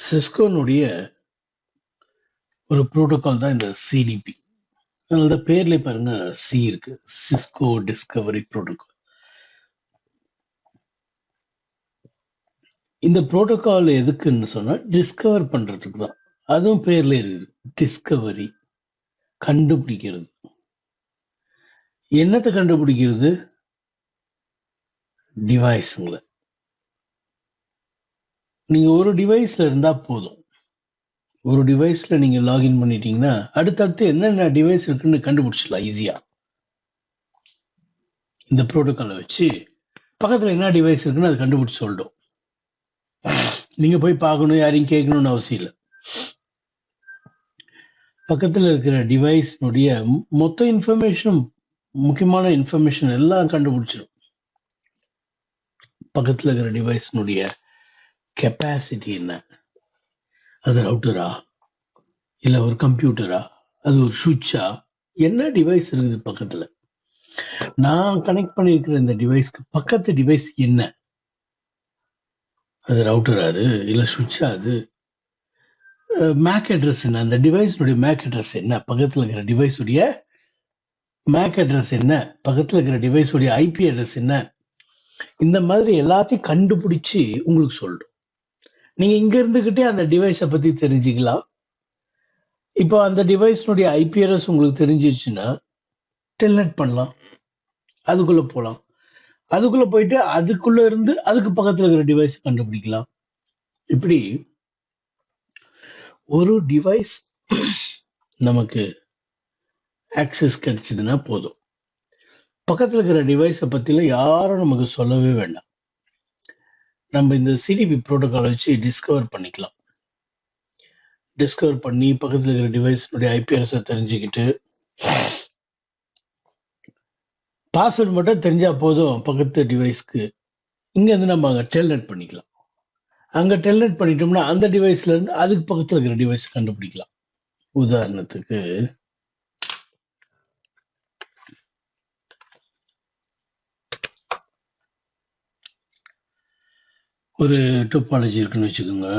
சிஸ்கோனுடைய ஒரு புரோட்டோகால் தான் இந்த சிடிபி. அதனால தான் பேர்ல பாருங்க சி இருக்கு. Cisco Discovery protocol. இந்த புரோட்டோகால் எதுக்குன்னு சொன்னா டிஸ்கவர் பண்றதுக்கு தான். அதுவும் பேர்ல இருக்குது, டிஸ்கவரி, கண்டுபிடிக்கிறது. என்னத்தை கண்டுபிடிக்கிறது? டிவைஸுங்களை. நீங்க ஒரு டிவைஸ்ல இருந்தா போதும். ஒரு டிவைஸ்ல நீங்க லாகின் பண்ணிட்டீங்கன்னா அடுத்தடுத்து என்னென்ன டிவைஸ் இருக்குன்னு கண்டுபிடிச்சிடலாம் ஈஸியா. இந்த புரோட்டோகாலை வச்சு பக்கத்துல என்ன டிவைஸ் இருக்குன்னு அதை கண்டுபிடிச்சு சொல்லிடும். நீங்க போய் பார்க்கணும், யாரையும் கேட்கணும்னு அவசியம் இல்லை. பக்கத்துல இருக்கிற டிவைஸ்னுடைய மொத்த இன்ஃபர்மேஷன், முக்கியமான இன்ஃபர்மேஷன் எல்லாம் கண்டுபிடிச்சிடும். பக்கத்துல இருக்கிற டிவைஸ்னுடைய கெப்பாசிட்டி என்ன, அது ரவுட்டரா இல்ல ஒரு கம்ப்யூட்டரா, அது ஒரு சுவிட்சா, என்ன டிவைஸ் இருக்குது பக்கத்துல, நான் கனெக்ட் பண்ணிருக்கிற இந்த டிவைஸ்க்கு பக்கத்து டிவைஸ் என்ன, அது ரவுட்டரா, அது இல்ல சுவிட்சா, அது மேக் அட்ரஸ் என்ன, அந்த டிவைஸ்னுடைய மேக் அட்ரஸ் என்ன, பக்கத்துல இருக்கிற டிவைஸுடைய மேக் அட்ரஸ் என்ன, பக்கத்துல இருக்கிற டிவைஸுடைய ஐபி அட்ரஸ் என்ன, இந்த மாதிரி எல்லாத்தையும் கண்டுபிடிச்சு உங்களுக்கு சொல்றோம். நீங்க இங்க இருந்துகிட்டே அந்த டிவைஸை பத்தி தெரிஞ்சுக்கலாம். இப்போ அந்த டிவைஸ்னுடைய ஐபி அட்ரஸ் உங்களுக்கு தெரிஞ்சிருச்சுன்னா டெல்நெட் பண்ணலாம், அதுக்குள்ள போகலாம். அதுக்குள்ள போயிட்டு அதுக்குள்ள இருந்து அதுக்கு பக்கத்துல இருக்கிற டிவைஸ் கண்டுபிடிக்கலாம். இப்படி ஒரு டிவைஸ் நமக்கு ஆக்சஸ் கிடைச்சதுன்னா போதும், பக்கத்துல இருக்கிற டிவைஸை பத்தில யாரும் நமக்கு சொல்லவே வேண்டாம். நம்ம இந்த சிடிபி புரோட்டோகாலை வச்சு டிஸ்கவர் பண்ணிக்கலாம். டிஸ்கவர் பண்ணி பக்கத்துல இருக்கிற டிவைஸுடைய ஐபி அட்ரஸை தெரிஞ்சுக்கிட்டு பாஸ்வேர்டு மட்டும் தெரிஞ்சா போதும் பக்கத்து டிவைஸ்க்கு. இங்க இருந்து நம்ம அங்க டெல்நெட் பண்ணிக்கலாம். அங்க டெல்நெட் பண்ணிட்டோம்னா அந்த டிவைஸ்ல இருந்து அதுக்கு பக்கத்துல இருக்கிற டிவைஸ் கண்டுபிடிக்கலாம். உதாரணத்துக்கு ஒரு டோபாலஜி இருக்குன்னு வச்சுக்கோங்க.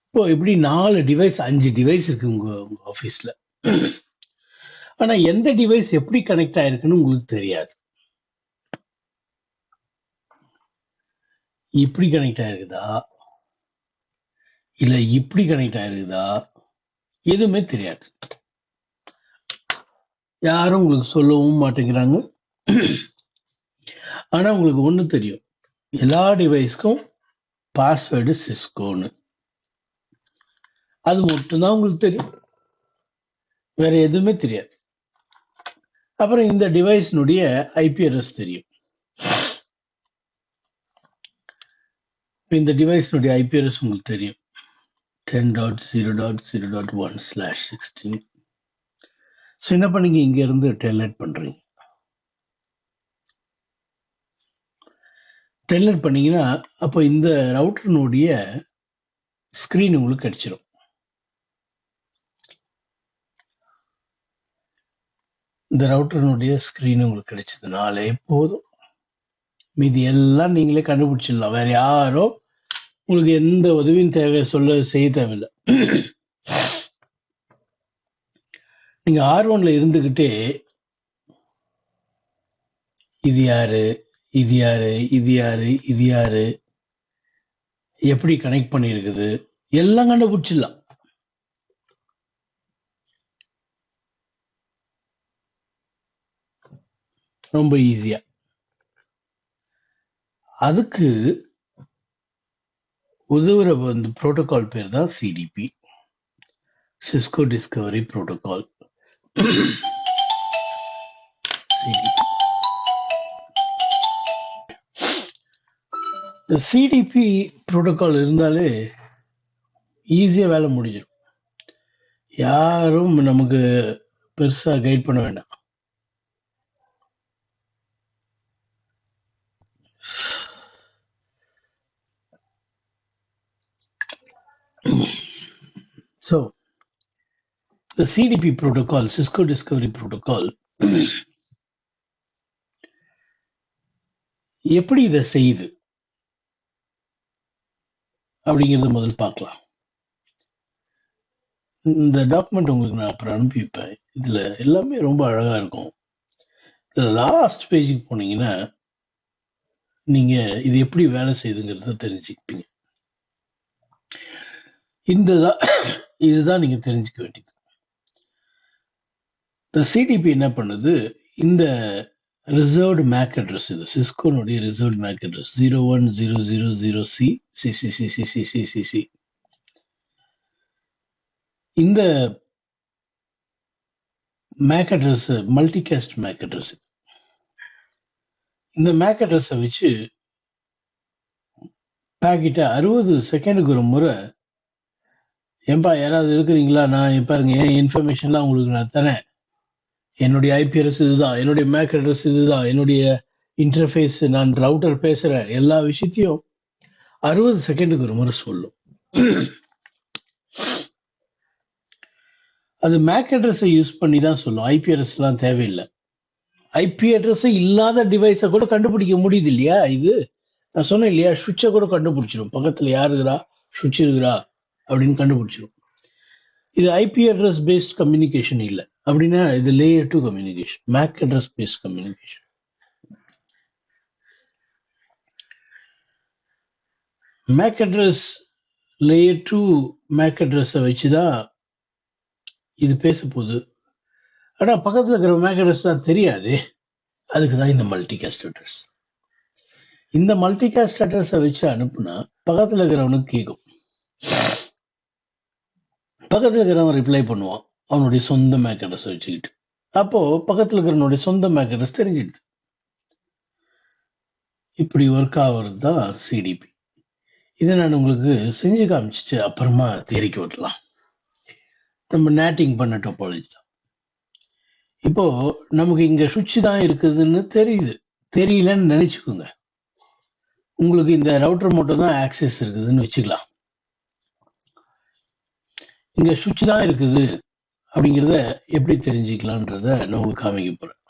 இப்போ இப்படி 4 டிவைஸ் 5 டிவைஸ் இருக்கு உங்க ஆபீஸ்ல. ஆனா எந்த டிவைஸ் எப்படி கனெக்ட் ஆயிருக்குன்னு உங்களுக்கு தெரியாது. இப்படி கனெக்ட் ஆயிருக்குதா இல்ல இப்படி கனெக்ட் ஆயிருக்குதா எதுவுமே தெரியாது. யாரும் உங்களுக்கு சொல்லவும் மாட்டேங்கிறாங்க. ஆனா உங்களுக்கு ஒண்ணு தெரியும், எல்லா டிவைஸ்க்கும் பாஸ்வேர்டு சிஸ்கோன்னு. அது மட்டும்தான் உங்களுக்கு தெரியும், வேற எதுவுமே தெரியாது. அப்புறம் இந்த டிவைஸ்னுடைய ஐபி அட்ரஸ் தெரியும். இந்த டிவைஸ்னுடைய ஐபி அட்ரஸ் உங்களுக்கு தெரியும், 10.0.0.1/16. ஸோ என்ன பண்ணீங்க, இங்க இருந்து டெல்நெட் பண்றீங்க. டெல்நெட் பண்ணீங்கன்னா அப்போ இந்த ரவுட்டர்னுடைய ஸ்கிரீன் உங்களுக்கு கிடைச்சிடும். இந்த ரவுட்டர்னுடைய ஸ்கிரீன் உங்களுக்கு கிடைச்சதுனாலே போதும், மீதி எல்லாம் நீங்களே கண்டுபிடிச்சிடலாம். வேற யாரோ உங்களுக்கு எந்த உதவியும் செய்ய தேவையில்லை. நீங்க R1ல இருந்துகிட்டே இது யாரு, இது யாரு, இது யாரு, இது யாரு, எப்படி கனெக்ட் பண்ணிருக்குது எல்லாம் கண்டுபிடிச்சிடலாம். ரொம்ப ஈஸியா. அதுக்கு உதவுற அந்த புரோட்டோகால் பேர் தான் CDP, Cisco Discovery protocol. CDP protocol இருந்தாலே ஈஸியா வேலை முடிஞ்சிடும். யாரும் நமக்கு பெருசா கைட் பண்ண வேண்டாம். So The CDP protocol, Cisco Discovery Protocol, எப்படி இதை செய்யுது அப்படிங்கிறத முதல் பார்க்கலாம். இந்த டாக்குமெண்ட் உங்களுக்கு நான் அப்புறம் அனுப்பி வைப்பேன். இதுல எல்லாமே ரொம்ப அழகா இருக்கும். இதுல லாஸ்ட் பேஜுக்கு போனீங்கன்னா நீங்க இது எப்படி வேலை செய்யுதுங்கிறத தெரிஞ்சுப்பீங்க. இதுதான் நீங்க தெரிஞ்சுக்க வேண்டியது. இந்த சிடிபி என்ன பண்ணுது, இந்த ரிசர்வ்டு மேக் அட்ரஸ், இது சிஸ்கோனுடைய reserved MAC address 01000C CCCCCCCC. இந்த MAC address multicast MAC address. இந்த மேக் அட்ரஸை வச்சு பாக்கெட்டை 60 செகண்டுக்கு ஒரு முறை, ஏன்பா யாராவது இருக்கிறீங்களா, நான் பாருங்க என் இன்ஃபர்மேஷன்லாம் உங்களுக்கு நான் தரேன், என்னுடைய ஐபி அட்ரஸ் இதுதான், என்னுடைய மேக் அட்ரஸ் இதுதான், என்னுடைய இன்டர்ஃபேஸ், நான் ரவுட்டர் பேசுறேன், எல்லா விஷயத்தையும் 60 செகண்டுக்கு ஒரு முறை சொல்லும். அது மேக் அட்ரஸை யூஸ் பண்ணி தான் சொல்லும், ஐபி அட்ரஸ் எல்லாம் தேவையில்லை. ஐபி அட்ரஸ் இல்லாத டிவைஸை கூட கண்டுபிடிக்க முடியுது இல்லையா? இது நான் சொன்னேன் இல்லையா, சுவிட்சை கூட கண்டுபிடிச்சிடும், பக்கத்துல யார் இருக்கிறா, சுவிட்ச் இருக்கிறா அப்படின்னு கண்டுபிடிச்சிடும். இது ஐபி அட்ரஸ் பேஸ்ட் கம்யூனிகேஷன் இல்லை. அப்படின்னா இது layer 2 communication, MAC address based communication. MAC address layer 2 MAC அட்ரஸை வச்சுதான் இது பேச போகுது. ஆனா பக்கத்துல இருக்கிற மேக் அட்ரஸ் தான் தெரியாது. அதுக்குதான் இந்த மல்டிகாஸ்ட் அட்ரஸ். இந்த மல்டிகாஸ்ட் அட்ரஸை வச்சு அனுப்புனா பக்கத்துல இருக்கிறவனுக்கு கேட்கும். பக்கத்துல இருக்கிறவன் ரிப்ளை பண்ணுவான் அவனுடைய சொந்த மேக் அட்ரஸ் வச்சுக்கிட்டு. அப்போ பக்கத்துல இருக்கிறவனுடைய சொந்த மேக் அட்ரஸ் தெரிஞ்சிடுது. இப்படி ஒர்க் ஆகுறது தான் சிடிபி. இதை நான் உங்களுக்கு செஞ்சு காமிச்சிட்டு அப்புறமா தெரிவிக்க விடலாம். நம்ம நேட்டிங் பண்ண டோபாலஜி தான். இப்போ நமக்கு இங்க சுவிட்ச் தான் இருக்குதுன்னு தெரியுது, தெரியலன்னு நினைச்சுக்கோங்க. உங்களுக்கு இந்த ரவுட்டர் மட்டும் தான் ஆக்சஸ் இருக்குதுன்னு வச்சுக்கலாம். இங்க சுவிட்ச் தான் இருக்குது அப்படிங்கிறத எப்படி தெரிஞ்சுக்கலான்றத நான் உங்களுக்கு காமிக்க போறேன்.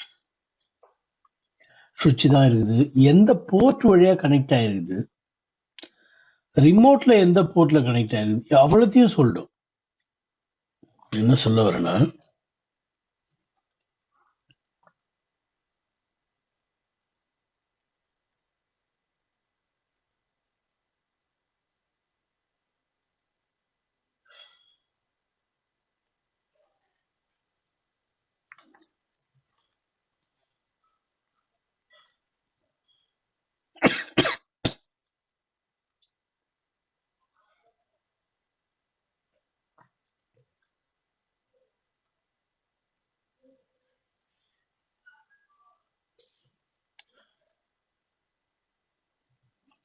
சுவிட்ச் தான் இருக்குது, எந்த போர்ட் வழியா கனெக்ட் ஆயிருக்குது, ரிமோட்ல எந்த போர்ட்ல கனெக்ட் ஆயிருக்குது, அவ்வளோத்தையும் சொல்லிடும். என்ன சொல்ல வரேன்னா,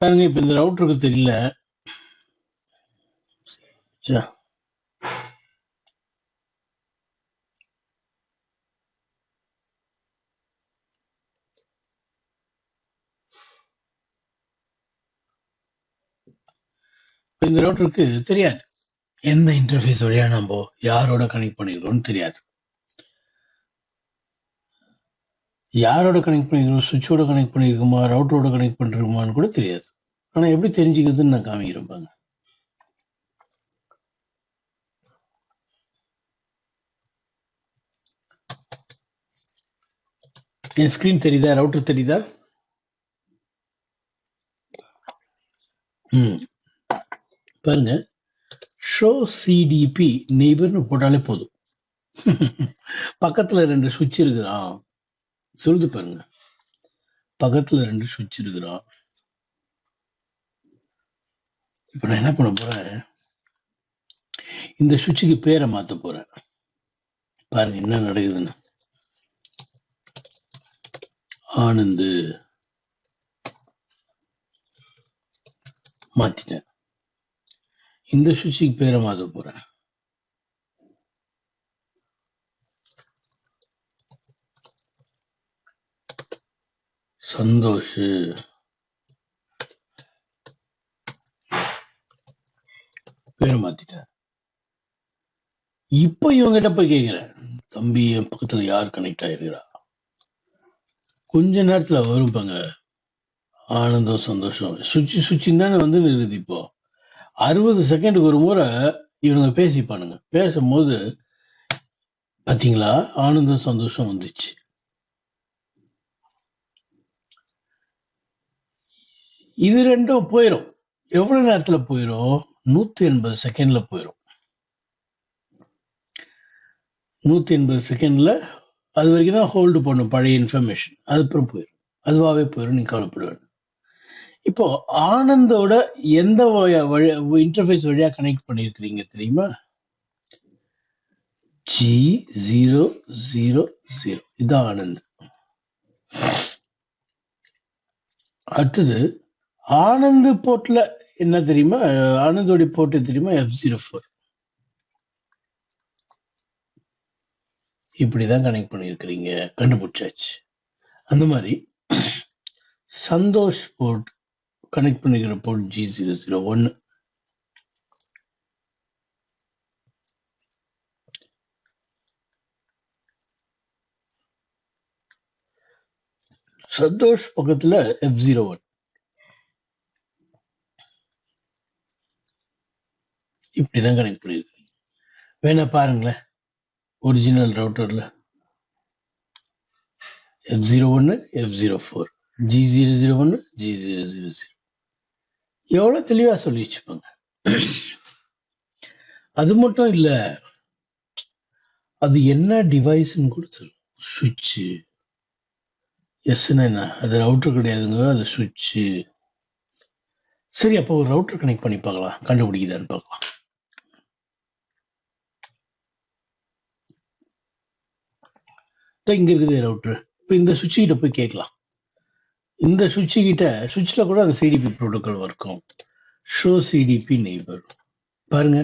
பாருங்க, இப்ப இந்த ரவுட்டருக்கு தெரியல, இந்த ரவுட்டருக்கு தெரியாது எந்த இன்டர்ஃபேஸ் வழியா நம்ம யாரோட கனெக்ட் பண்ணிருக்கோம்னு தெரியாது. யாரோட கனெக்ட் பண்ணிருக்கோம், சுவிட்சோட கனெக்ட் பண்ணிருக்கோமா, ரவுட்டரோட கனெக்ட் பண்ணிருக்கோமான்னு கூட தெரியாது. ஆனா எப்படி தெரிஞ்சுக்கிறதுன்னு நான் காமிக்கிறேன் பாருங்க. என் ஸ்கிரீன் தெரியுதா, ரவுட்டர் தெரியுதா? பாருங்க, ஷோ சிடிபி நெய்பர்னு போட்டாலே போதும். பக்கத்துல 2 சுவிட்ச் இருக்குறான் சொல்லுது பாருங்க, பக்கத்துல 2 சுவிட்ச் இருக்குறான். இப்ப நான் என்ன பண்ண போறேன், இந்த சுவிட்சுக்கு பேரை மாத்த போறேன். பாருங்க என்ன நடக்குதுன்னு. ஆனந்து மாத்திட்டேன். இந்த சுவிட்சுக்கு பேரை மாத்த போறேன். சந்தோஷ். பேரை மாத்திட்டேன். இப்போ இவங்கிட்ட போய் கேட்கிறேன், தம்பி என் பக்கத்துல யார் கனெக்ட் ஆயிருக்கிறா? கொஞ்ச நேரத்துல வரும்பாங்க ஆனந்தம் சந்தோஷம். சுவிட்சின்னு தானே வந்து நிறுத்தி. இப்போ 60 செகண்டுக்கு ஒரு முறை இவனுங்க பேசிப்பானுங்க. பேசும்போது பாத்தீங்களா ஆனந்தம் சந்தோஷம் வந்துச்சு. இது ரெண்டும் போயிடும். எவ்வளவு நேரத்துல போயிடும்? 180 செகண்ட்ல போயிடும். 180 செகண்ட்ல அது வரைக்கும் தான் ஹோல்டு பண்ணும் பழைய இன்ஃபர்மேஷன். அதுக்கப்புறம் போயிடும், அதுவாகவே போயிடும். நீ கவலைப்படுவேன். இப்போ ஆனந்தோட எந்த இன்டர்ஃபேஸ் வழியா கனெக்ட் பண்ணிருக்கிறீங்க தெரியுமா? G000 இதுதான் ஆனந்த். அடுத்தது ஆனந்த் போர்ட்ல என்ன தெரியுமா? ஆனந்தோட போர்ட் தெரியுமா? F04. இப்படிதான் கனெக்ட் பண்ணிருக்கிறீங்க, கண்டுபிடிச்சாச்சு. அந்த மாதிரி சந்தோஷ் போர்ட் கனெக்ட் பண்ணிக்கிற போர்ட் G001. சந்தோஷ் பக்கத்துல F01. இப்படிதான் கனெக்ட் பண்ணிருக்கீங்க. வேணா பாருங்களேன், original ரவுட்டர்ல F01 F04 G001 G000 எவ்வளவு தெளிவா சொல்லி வச்சுப்பாங்க. அது மட்டும் இல்ல, அது என்ன டிவைஸ்ன்னு கூட சொல்லும். சுவிட்ச் எஸ்ன்னா என்ன? அது ரவுட்டர் கிடையாதுங்க, அது சுவிட்ச். சரி, அப்போ ஒரு ரவுட்டர் கனெக்ட் பண்ணி பார்க்கலாம், கண்டுபிடிக்குதான்னு பார்க்கலாம். இங்க இருக்குது ரவுட்டர். இப்போ இந்த சுவிட்ச் கிட்ட போய் கேட்கலாம். இந்த சுவிட்ச் கிட்ட, சுவிட்ச்ல கூட அந்த சிடிபி ப்ரோட்டோகால் இருக்கும். ஷோ சிடிபி நெய்பர் பாருங்க,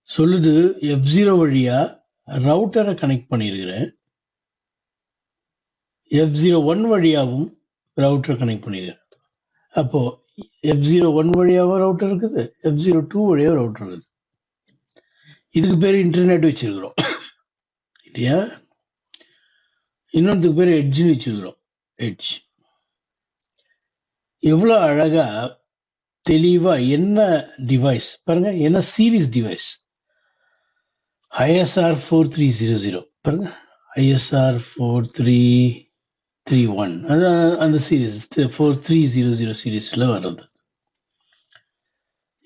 சொல்லுது F0 வழியா ரவுட்டரை கனெக்ட் பண்ணிருக்கிறேன், F01 வழியாவும் ரவுட்டரை கனெக்ட் பண்ணிருக்கிறேன். அப்போ F01 வழியாவும் ரவுட்டர் இருக்குது, F02 வழியா ரவுட்டர் இருக்குது. இதுக்கு பேரு இன்டர்நெட் வச்சிருக்கிறோம் இல்லையா? இன்னொன்றுக்கு பேரு எட்ஜ்னு வச்சிருக்கிறோம். எட்ஜ் எவ்வளவு அழகா தெளிவா என்ன டிவைஸ் பாருங்க, என்ன சீரிஸ் டிவைஸ். ISR 4300 பாருங்க, ISR 4331 அந்த சீரிஸ் 4300 சீரிஸ்ல வர்றது.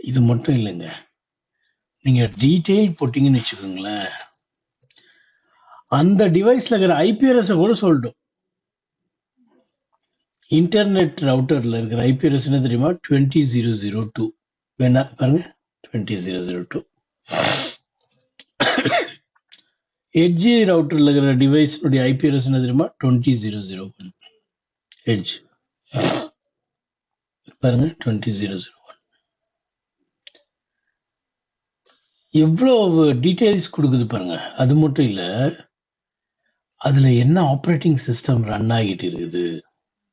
இது மட்டும் இல்லைங்க, நீங்க டீடைல் போட்டீங்கன்னு வச்சுக்கோங்களேன், அந்த டிவைஸ்ல இருக்கிற ஐபிஆர்எஸ் கூட சொல்லிடும். இன்டர்நெட் ரவுட்டர்ல இருக்கிற ஐபிஆர்எஸ் என்ன தெரியுமா? 20002. வேணா பாருங்க, 20002. எட்ஜ் ரவுட்டர்ல இருக்கிற டிவைஸ் ஐபிஆர்எஸ் என்ன தெரியுமா? 20001. எட்ஜ் பாருங்க, 20001. எவ்வளவு டீடைல்ஸ் கொடுக்குது பாருங்க. அது மட்டும் இல்ல, அதுல என்ன ஆப்ரேட்டிங் சிஸ்டம் ரன் ஆகிட்டு இருக்குது,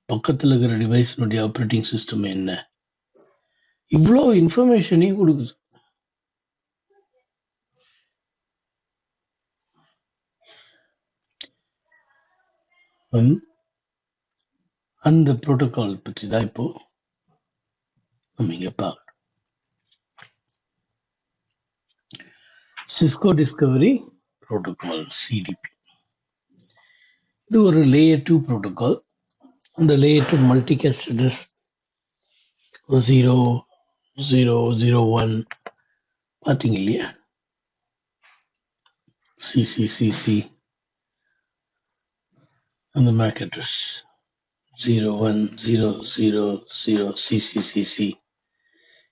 பக்கத்துல இருக்கிற டிவைஸ் ஆப்ரேட்டிங் சிஸ்டம் என்ன, இவ்வளவு இன்ஃபர்மேஷனையும் கொடுக்குது. அந்த புரோட்டோகால் பற்றி தான் இப்போ நம்ம இங்க பார்க்கணும். Cisco Discovery protocol CDP. இது ஒரு லேயர் 2 புரோட்டோகால். அந்த லேயர் 2 மல்டிகாஸ்ட் அட்ரஸ் 0001 பாத்தீங்க இல்லையா? சிசிசிசி அந்த மேக் அட்ரஸ் 01000 சிசிசிசி.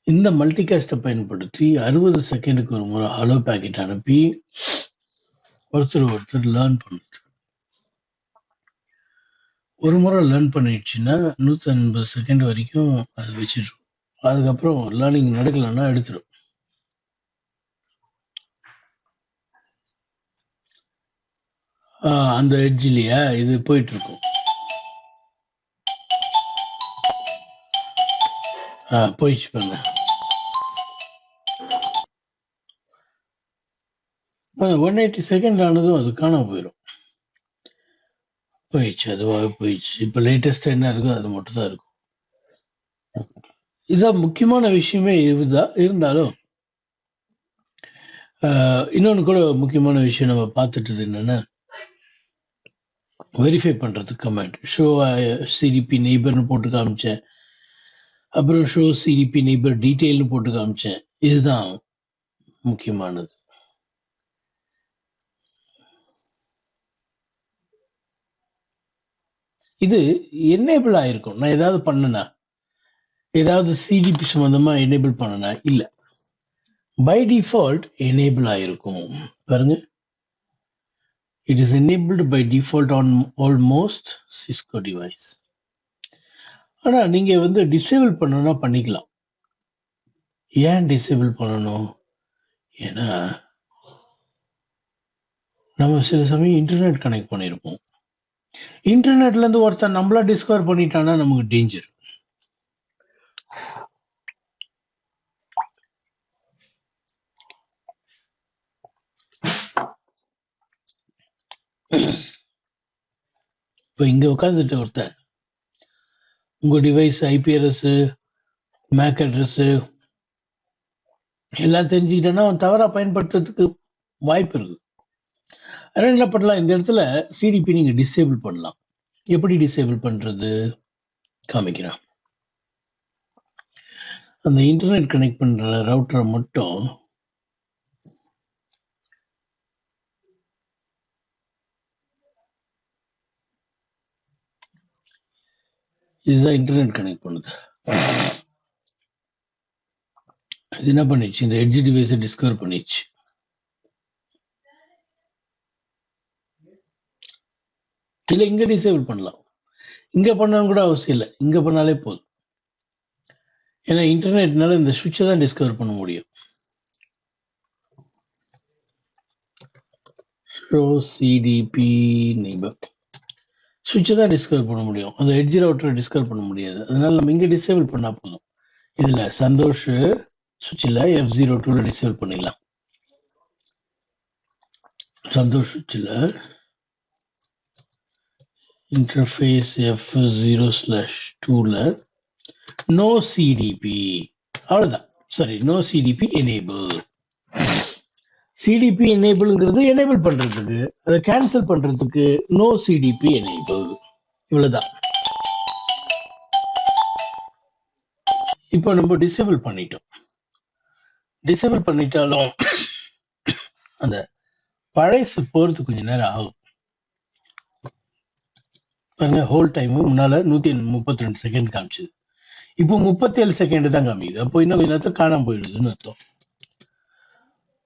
இந்த மல்டிகாஸ்டை பயன்படுத்தி 60 செகண்டுக்கு ஒரு முறை ஹலோ பேக்கெட் அனுப்பி ஒருத்தர் லேர்ன் பண்ணுது. ஒரு முறை லேர்ன் பண்ணிடுச்சுன்னா 150 செகண்ட் வரைக்கும் அது வச்சிடும். அதுக்கப்புறம் லேர்னிங் நடக்கலன்னா எடுத்துடும். அந்த எட்ஜ்லயா இது போயிட்டு இருக்கும். போயிடுச்சு பாருங்க. 180 செகண்ட் ஆனதும் அது காணாம போயிடுச்சு. அதுவாக போயிடுச்சு. இப்போ லேட்டஸ்டா என்ன இருக்கோ அது மட்டும் தான் இருக்கும். இதுதான் முக்கியமான விஷயமே. இருந்தாலும் இன்னொன்று கூட முக்கியமான விஷயம் நம்ம பார்த்துட்டது என்னன்னா, வெரிஃபை பண்றதுக்கு கமெண்ட் ஷோ சிடிபி நெய்பர்னு போட்டு காமிச்சேன். அப்புறம் ஷோ சிடிபி நெய்பர் டீட்டெயில்னு போட்டு காமிச்சேன். இதுதான் முக்கியமானது. இது என்னேபிள் ஆயிருக்கும். நான் ஏதாவது பண்ணனா, ஏதாவது சிடிபி சம்பந்தமா எனேபிள் பண்ணனா இல்ல, பை டிஃபால்ட் எனேபிள் ஆயிருக்கும். பாருங்க, it is enabled by default on almost Cisco device. ஆனா நீங்க டிசேபிள் பண்ணணும்னா பண்ணிக்கலாம். ஏன் டிசேபிள் பண்ணணும்? ஏன்னா நம்ம சில சமயம் இன்டர்நெட் கனெக்ட் பண்ணியிருப்போம். இன்டர்நெட்ல இருந்து ஒருத்தர் நம்மளா டிஸ்கவர் பண்ணிட்டானா நமக்கு டேஞ்சர். இப்போ இங்க உட்காந்துட்டு ஒருத்தர் உங்க device IP address, MAC address எல்லாம் தெரிஞ்சுக்கிட்டேன்னா அவன் தவறா பயன்படுத்துறதுக்கு வாய்ப்பு இருக்கு. அதனால என்ன பண்ணலாம், இந்த இடத்துல சிடிபி நீங்க டிசேபிள் பண்ணலாம். எப்படி டிசேபிள் பண்றது காமிக்கிறேன். அந்த இன்டர்நெட் கனெக்ட் பண்ற ரவுட்டரை மட்டும் இதுதான் இன்டர்நெட் கனெக்ட் பண்ணுது. இது என்ன பண்ணிச்சு, இந்த எட்ஜ் டிவைஸை டிஸ்கவர் பண்ணிச்சு. இல்ல இங்க டிசேபிள் பண்ணலாம். இங்க பண்ணணும் கூட அவசியம் இல்லை, இங்க பண்ணாலே போதும். ஏன்னா இன்டர்நெட்னால இந்த சுவிட்சை தான் டிஸ்கவர் பண்ண முடியும். ஷோ சிடிபி நெய்பர் சுவிட்சை தான் டிஸ்கவர் பண்ண முடியும். அந்த எட்ஜ் ரவுட்டரை டிஸ்கவர் பண்ண முடியாது. அதனால நம்ம இங்க டிசேபிள் பண்ணா போதும். இதுல சந்தோஷ் சுவிட்சில் F02 டிசேபிள் பண்ணிடலாம். சந்தோஷ் சுவிட்சில் இன்டர்ஃபேஸ் F0/2 நோ சிடிபி, அவ்வளவுதான். சரி, நோ சிடிபி எனேபிள். சிடிபி எனேபிள்ங்கிறது எனேபிள் பண்றதுக்கு, அதை கேன்சல் பண்றதுக்கு நோ சிடிபி எனேபிள், இவ்வளவுதான். இப்போ நம்ம டிசேபிள் பண்ணிட்டோம். டிசேபிள் பண்ணிட்டாலும் அந்த பழைய போறது கொஞ்ச நேரம் ஆகும். பாருங்க, ஹோல் டைம் முன்னால 132 செகண்ட் காமிச்சது, இப்போ 37 செகண்ட் தான் காமிக்குது. அப்போ இன்னும் கொஞ்ச நேரத்தில் காணாம போயிடுதுன்னு அர்த்தம்.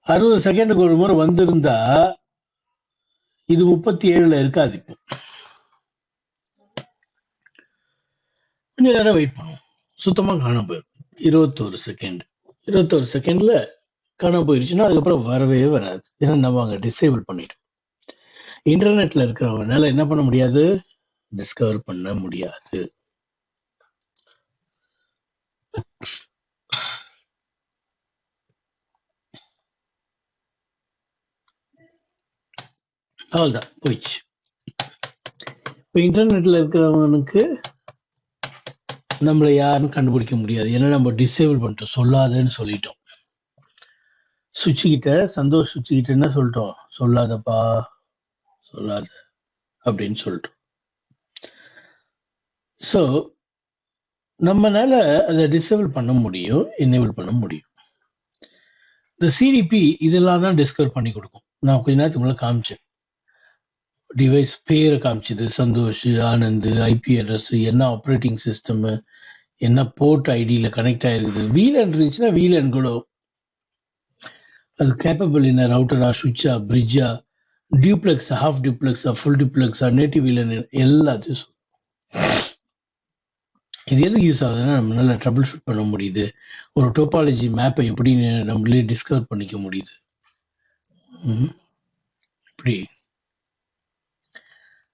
60 செகண்டுக்கு ஒரு முறை வந்திருந்தா இது 37ல இருக்காது. இப்போ கொஞ்ச நேரம் வெயிட் பண்ணும், சுத்தமா காணாம போயிடும். 21 செகண்ட்ல காணாம போயிடுச்சுன்னா அதுக்கப்புறம் வரவே வராது. ஏன்னா நம்ம அங்க டிசேபிள் பண்ணிட்டோம். இன்டர்நெட்ல இருக்கிறவனால என்ன பண்ண முடியாது, டிஸ்கவர் பண்ண முடியாது. அவ்வளவுதான், போயிடுச்சு. இப்போ இன்டர்நெட்ல இருக்கிறவனுக்கு நம்மளை யாரும் கண்டுபிடிக்க முடியாது. ஏன்னா நம்ம டிசேபிள் பண்ணிட்டோம், சொல்லாதன்னு சொல்லிட்டோம். சுவிட்ச் கிட்ட, சந்தோஷ் சுவிட்ச் கிட்ட என்ன சொல்லிட்டோம், சொல்லாதப்பா சொல்லாத அப்படின்னு சொல்லிட்டோம். ஸோ நம்மளால அதை டிசேபிள் பண்ண முடியும், எனேபிள் பண்ண முடியும். இந்த சிடிபி இதெல்லாம் தான் டிஸ்கவர் பண்ணி கொடுக்கும். நான் கொஞ்ச நேரத்துக்கு முன்னாடி காமிச்சேன். டிவைஸ் பேரை காமிச்சது, சந்தோஷ், ஆனந்த், ஐபி அட்ரஸ், என்ன ஆப்ரேட்டிங் சிஸ்டம், என்ன போர்ட் ஐடியில கனெக்ட் ஆயிருக்குது. வீலன் இருந்துச்சுன்னா வீலன் கூட அது கேப்பபிள் என்ன, ரவுட்டரா, சுவிட்சா, பிரிட்ஜா, டியூப்ளெக்ஸா, ஹாஃப் டியூப்ளெக்ஸா, ஃபுல் டியூப்ளெக்ஸா, நேட்டிவ் வீலன், எல்லாத்தையும் இது எதுக்கு யூஸ் ஆகுதுன்னா நம்ம நல்லா ட்ரபிள் ஷூட் பண்ண முடியுது. ஒரு டோபாலஜி மேப்பை எப்படி நம்மளே டிஸ்கவர் பண்ணிக்க முடியுது. இப்படி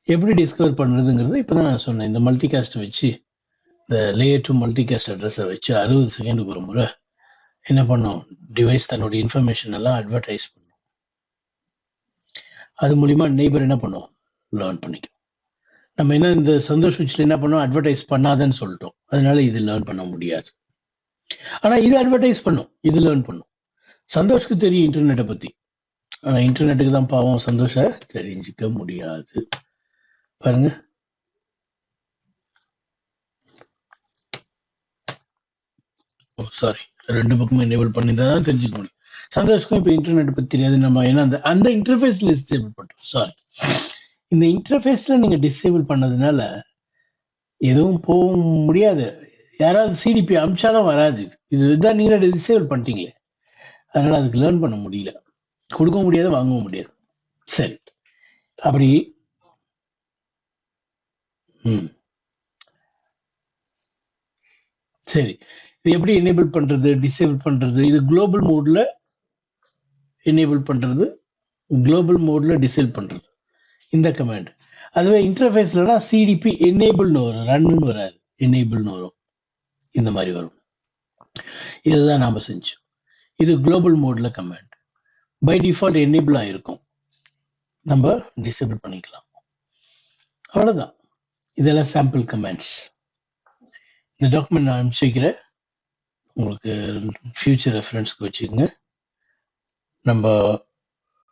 எப்படி டிஸ்கவர் பண்றதுங்கிறது இப்பதான் நான் சொன்னேன். இந்த மல்டிகாஸ்ட் வச்சு, இந்த லேயர் 2 மல்டிகாஸ்ட் அட்ரஸை வச்சு 60 செகண்டுக்கு ஒரு முறை என்ன பண்ணும், டிவைஸ் தன்னுடைய இன்ஃபர்மேஷன் எல்லாம் அட்வர்டைஸ் பண்ணும். அது மூலியமா நெய்பர் என்ன பண்ணும், லேர்ன் பண்ணிக்கும். நம்ம என்ன இந்த சந்தோஷ் சுவிட்ச்ல என்ன பண்ணோம், அட்வர்டைஸ் பண்ணாதன்னு சொல்லிட்டோம். அதனால இது லேர்ன் பண்ண முடியாது. ஆனா இது அட்வர்டைஸ் பண்ணும், இது லேர்ன் பண்ணும். சந்தோஷ்க்கு தெரியும் இன்டர்நெட்டை பத்தி, ஆனா இன்டர்நெட்டுக்கு தான் பாவம் சந்தோஷ தெரிஞ்சுக்க முடியாது. பாருங்க, சாரி, ரெண்டு பக்கமும் எனேபிள் பண்ணி தான் தெரிஞ்சுக்க முடியும். சந்தோஷ்க்கும் இப்போ இன்டர்நெட் பத்தி தெரியாது. நம்ம ஏன்னா அந்த இன்டர்ஃபேஸ்ல டிசேபிள் பண்றோம். சாரி, இந்த இன்டர்ஃபேஸ்ல நீங்க டிசேபிள் பண்ணதுனால எதுவும் போக முடியாது. யாராவது சிடிபி அமிச்சாலும் வராது. இதுதான் நீங்க டிசேபிள் பண்ணிட்டீங்களே, அதனால அதுக்கு லேர்ன் பண்ண முடியல, கொடுக்க முடியாது, வாங்கவும் முடியாது. சரி, அப்படி சரி, இது எப்படி எனேபிள் பண்றது, டிசேபிள் பண்றது? இது குளோபல் மோட்ல எனேபிள் பண்றது, குளோபல் மோட்ல டிசேபிள் பண்றது, இந்த கமாண்ட். அதுவே இன்டர்ஃபேஸ்லனா சிடிபி எனேபிள்னு வரும், ரன்னு வராது, எனேபிள்னு வரும், இந்த மாதிரி வரும். இதுதான் நாம செஞ்சோம். இது குளோபல் மோட்ல கமாண்ட். பை டிஃபால்ட் எனேபிள் ஆயிருக்கும், நம்ம டிசேபிள் பண்ணிக்கலாம். அவ்வளவுதான். இதெல்லாம் சாம்பிள் கமாண்ட்ஸ். இந்த டாக்குமெண்ட் நான் அனுப்பிச்சு வைக்கிறேன், உங்களுக்கு ஃபியூச்சர் ரெஃபரன்ஸ்க்கு வச்சுக்கோங்க. நம்ம